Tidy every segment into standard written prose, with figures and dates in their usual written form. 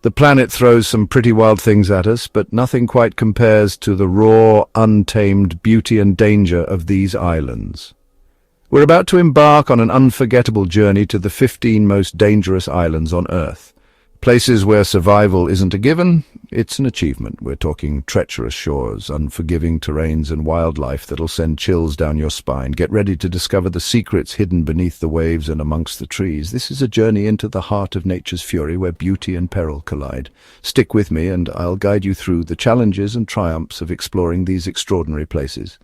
The planet throws some pretty wild things at us, but nothing quite compares to the raw, untamed beauty and danger of these islands. We're about to embark on an unforgettable journey to the 15 most dangerous islands on Earth. Places where survival isn't a given, it's an achievement. We're talking treacherous shores, unforgiving terrains and wildlife that'll send chills down your spine. Get ready to discover the secrets hidden beneath the waves and amongst the trees. This is a journey into the heart of nature's fury where beauty and peril collide. Stick with me and I'll guide you through the challenges and triumphs of exploring these extraordinary places.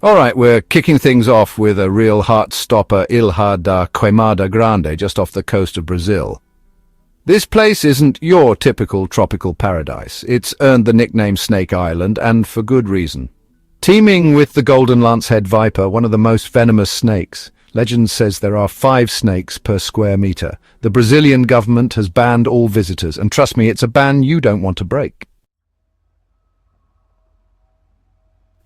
All right, we're kicking things off with a real heart-stopper, Ilha da Queimada Grande, just off the coast of Brazil. This place isn't your typical tropical paradise. It's earned the nickname Snake Island, and for good reason. Teeming with the golden lancehead viper, one of the most venomous snakes. Legend says there are 5 snakes per square meter. The Brazilian government has banned all visitors, and trust me, it's a ban you don't want to break.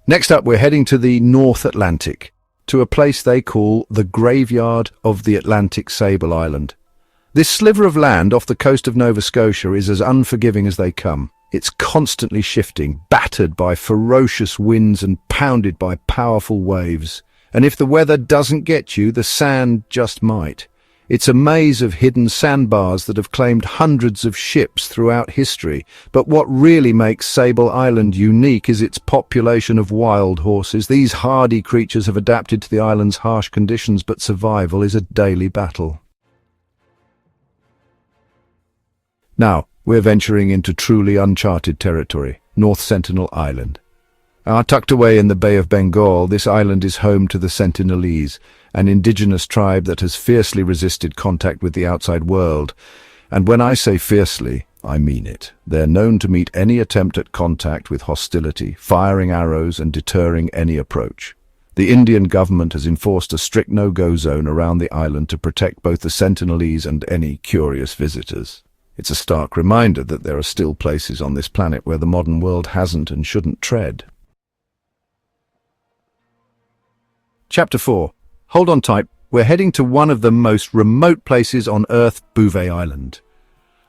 Next up, we're heading to the North Atlantic, to a place they call the graveyard of the Atlantic Sable Island. This sliver of land off the coast of Nova Scotia is as unforgiving as they come. It's constantly shifting, battered by ferocious winds and pounded by powerful waves. And if the weather doesn't get you, the sand just might. It's a maze of hidden sandbars that have claimed hundreds of ships throughout history. But what really makes Sable Island unique is its population of wild horses. These hardy creatures have adapted to the island's harsh conditions, but survival is a daily battle. Now, we're venturing into truly uncharted territory, North Sentinel Island. Tucked away in the Bay of Bengal, this island is home to the Sentinelese, an indigenous tribe that has fiercely resisted contact with the outside world. And when I say fiercely, I mean it. They're known to meet any attempt at contact with hostility, firing arrows and deterring any approach. The Indian government has enforced a strict no-go zone around the island to protect both the Sentinelese and any curious visitors. It's a stark reminder that there are still places on this planet where the modern world hasn't and shouldn't tread. Chapter 4. Hold on tight. We're heading to one of the most remote places on Earth, Bouvet Island.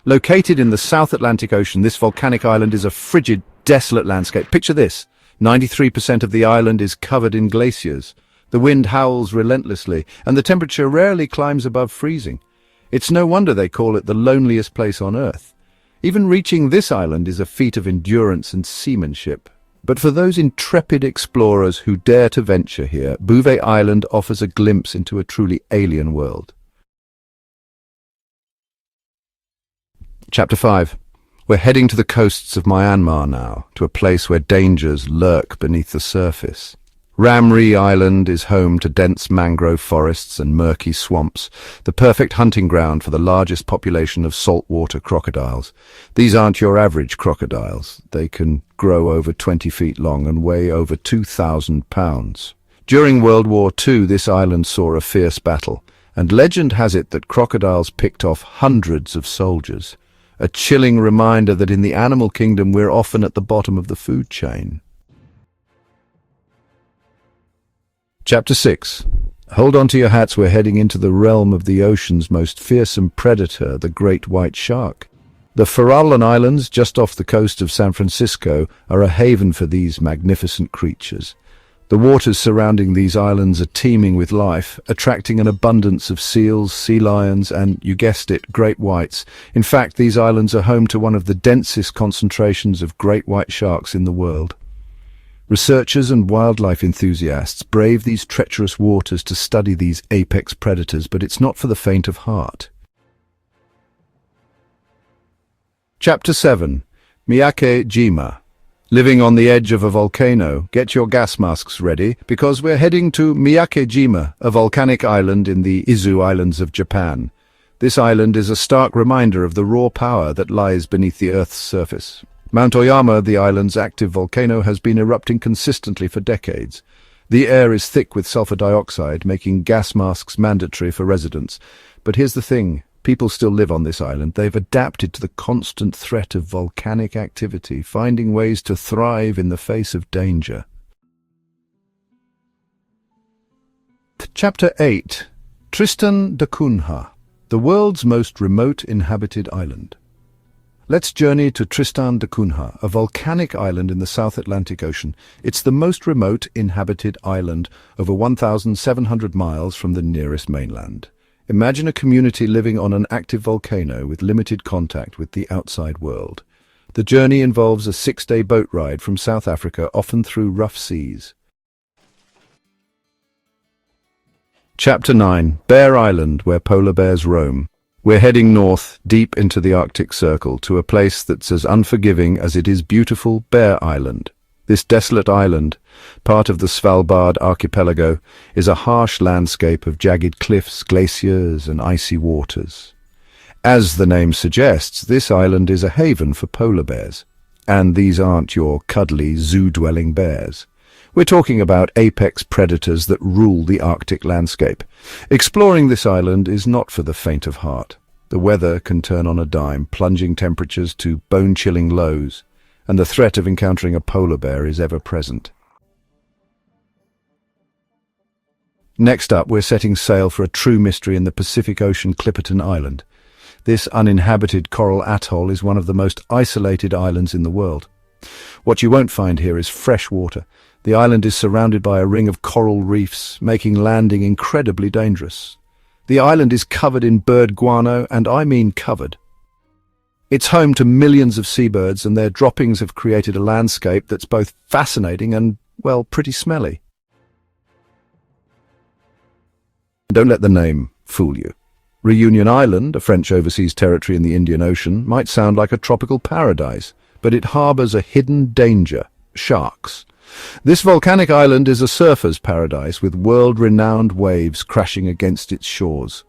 Located in the South Atlantic Ocean, this volcanic island is a frigid, desolate landscape. Picture this. 93% of the island is covered in glaciers. The wind howls relentlessly, and the temperature rarely climbs above freezing. It's no wonder they call it the loneliest place on Earth. Even reaching this island is a feat of endurance and seamanship. But for those intrepid explorers who dare to venture here, Bouvet Island offers a glimpse into a truly alien world. Chapter 5. We're heading to the coasts of Myanmar now, to a place where dangers lurk beneath the surface. Ramri Island is home to dense mangrove forests and murky swamps, the perfect hunting ground for the largest population of saltwater crocodiles. These aren't your average crocodiles. They can grow over 20 feet long and weigh over 2,000 pounds. During World War II, this island saw a fierce battle, and legend has it that crocodiles picked off hundreds of soldiers. A chilling reminder that in the animal kingdom we're often at the bottom of the food chain. Chapter 6. Hold on to your hats, we're heading into the realm of the ocean's most fearsome predator, the great white shark. The Farallon Islands, just off the coast of San Francisco, are a haven for these magnificent creatures. The waters surrounding these islands are teeming with life, attracting an abundance of seals, sea lions, and, you guessed it, great whites. In fact, these islands are home to one of the densest concentrations of great white sharks in the world. Researchers and wildlife enthusiasts brave these treacherous waters to study these apex predators, but it's not for the faint of heart. Chapter 7. Miyake Jima. Living on the edge of a volcano, get your gas masks ready, because we're heading to Miyake Jima, a volcanic island in the Izu Islands of Japan. This island is a stark reminder of the raw power that lies beneath the Earth's surface. Mount Oyama, the island's active volcano, has been erupting consistently for decades. The air is thick with sulfur dioxide, making gas masks mandatory for residents. But here's the thing. People still live on this island. They've adapted to the constant threat of volcanic activity, finding ways to thrive in the face of danger. Chapter 8. Tristan da Cunha. the world's most remote inhabited island. Let's journey to Tristan da Cunha, a volcanic island in the South Atlantic Ocean. It's the most remote inhabited island, over 1,700 miles from the nearest mainland. Imagine a community living on an active volcano with limited contact with the outside world. The journey involves a 6-day boat ride from South Africa, often through rough seas. Chapter 9. Bear Island, where polar bears roam. We're heading north, deep into the Arctic Circle, to a place that's as unforgiving as it is beautiful, Bear Island. This desolate island, part of the Svalbard archipelago, is a harsh landscape of jagged cliffs, glaciers, and icy waters. As the name suggests, this island is a haven for polar bears. And these aren't your cuddly, zoo-dwelling bears. We're talking about apex predators that rule the Arctic landscape. Exploring this island is not for the faint of heart. The weather can turn on a dime, plunging temperatures to bone-chilling lows, and the threat of encountering a polar bear is ever present. Next up, we're setting sail for a true mystery in the Pacific Ocean, Clipperton Island. This uninhabited coral atoll is one of the most isolated islands in the world. What you won't find here is fresh water. The island is surrounded by a ring of coral reefs, making landing incredibly dangerous. The island is covered in bird guano, and I mean covered. It's home to millions of seabirds, and their droppings have created a landscape that's both fascinating and, well, pretty smelly. Don't let the name fool you. Reunion Island, a French overseas territory in the Indian Ocean, might sound like a tropical paradise, but it harbors a hidden danger: sharks. This volcanic island is a surfer's paradise, with world-renowned waves crashing against its shores.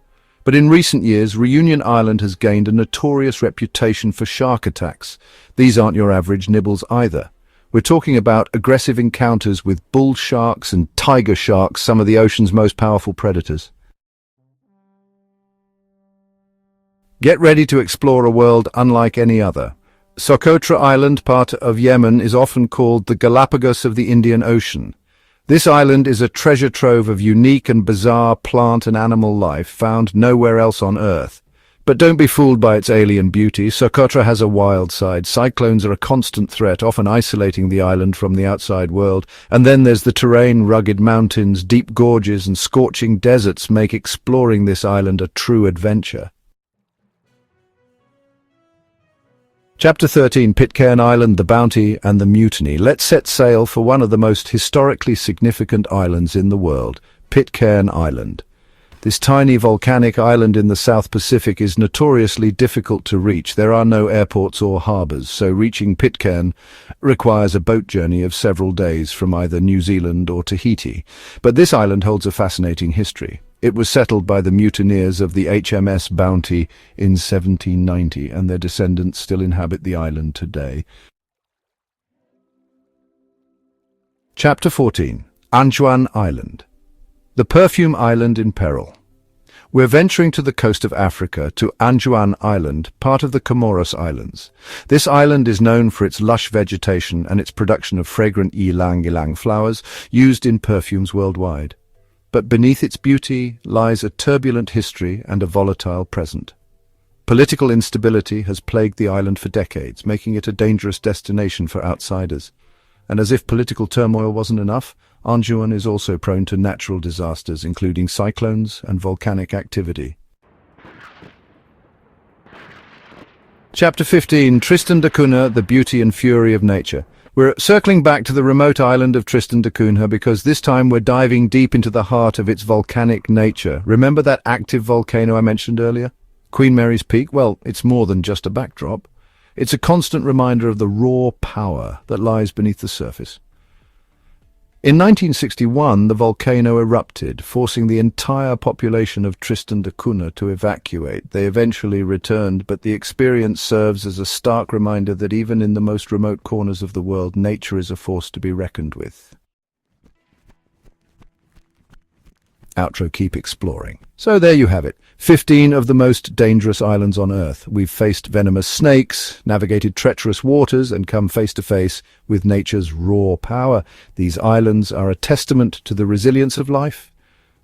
But in recent years, Reunion Island has gained a notorious reputation for shark attacks. These aren't your average nibbles either. We're talking about aggressive encounters with bull sharks and tiger sharks, some of the ocean's most powerful predators. Get ready to explore a world unlike any other. Socotra Island, part of Yemen, is often called the Galapagos of the Indian Ocean. This island is a treasure trove of unique and bizarre plant and animal life found nowhere else on Earth. But don't be fooled by its alien beauty. Socotra has a wild side. Cyclones are a constant threat, often isolating the island from the outside world. And then there's the terrain: rugged mountains, deep gorges, and scorching deserts make exploring this island a true adventure. Chapter 13. Pitcairn Island, the Bounty and the Mutiny. Let's set sail for one of the most historically significant islands in the world, Pitcairn Island. This tiny volcanic island in the South Pacific is notoriously difficult to reach. There are no airports or harbours, so reaching Pitcairn requires a boat journey of several days from either New Zealand or Tahiti. But this island holds a fascinating history. It was settled by the mutineers of the HMS Bounty in 1790, and their descendants still inhabit the island today. Chapter 14. Anjouan Island. The Perfume Island in peril. We're venturing to the coast of Africa, to Anjouan Island, part of the Comoros Islands. This island is known for its lush vegetation and its production of fragrant ylang-ylang flowers used in perfumes worldwide. But beneath its beauty lies a turbulent history and a volatile present. Political instability has plagued the island for decades, making it a dangerous destination for outsiders. And as if political turmoil wasn't enough, Anjouan is also prone to natural disasters, including cyclones and volcanic activity. Chapter 15. Tristan da Cunha, the Beauty and Fury of Nature. We're circling back to the remote island of Tristan da Cunha because this time we're diving deep into the heart of its volcanic nature. Remember that active volcano I mentioned earlier? Queen Mary's Peak? Well, it's more than just a backdrop. It's a constant reminder of the raw power that lies beneath the surface. In 1961, the volcano erupted, forcing the entire population of Tristan da Cunha to evacuate. They eventually returned, but the experience serves as a stark reminder that even in the most remote corners of the world, nature is a force to be reckoned with. Outro: keep exploring. So there you have it. 15 of the most dangerous islands on Earth. We've faced venomous snakes, navigated treacherous waters, and come face to face with nature's raw power. These islands are a testament to the resilience of life,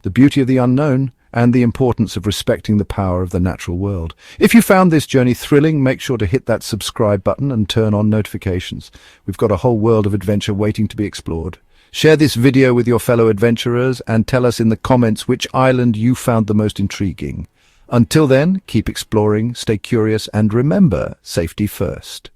the beauty of the unknown, and the importance of respecting the power of the natural world. If you found this journey thrilling, make sure to hit that subscribe button and turn on notifications. We've got a whole world of adventure waiting to be explored. Share this video with your fellow adventurers and tell us in the comments which island you found the most intriguing. Until then, keep exploring, stay curious, and remember, safety first.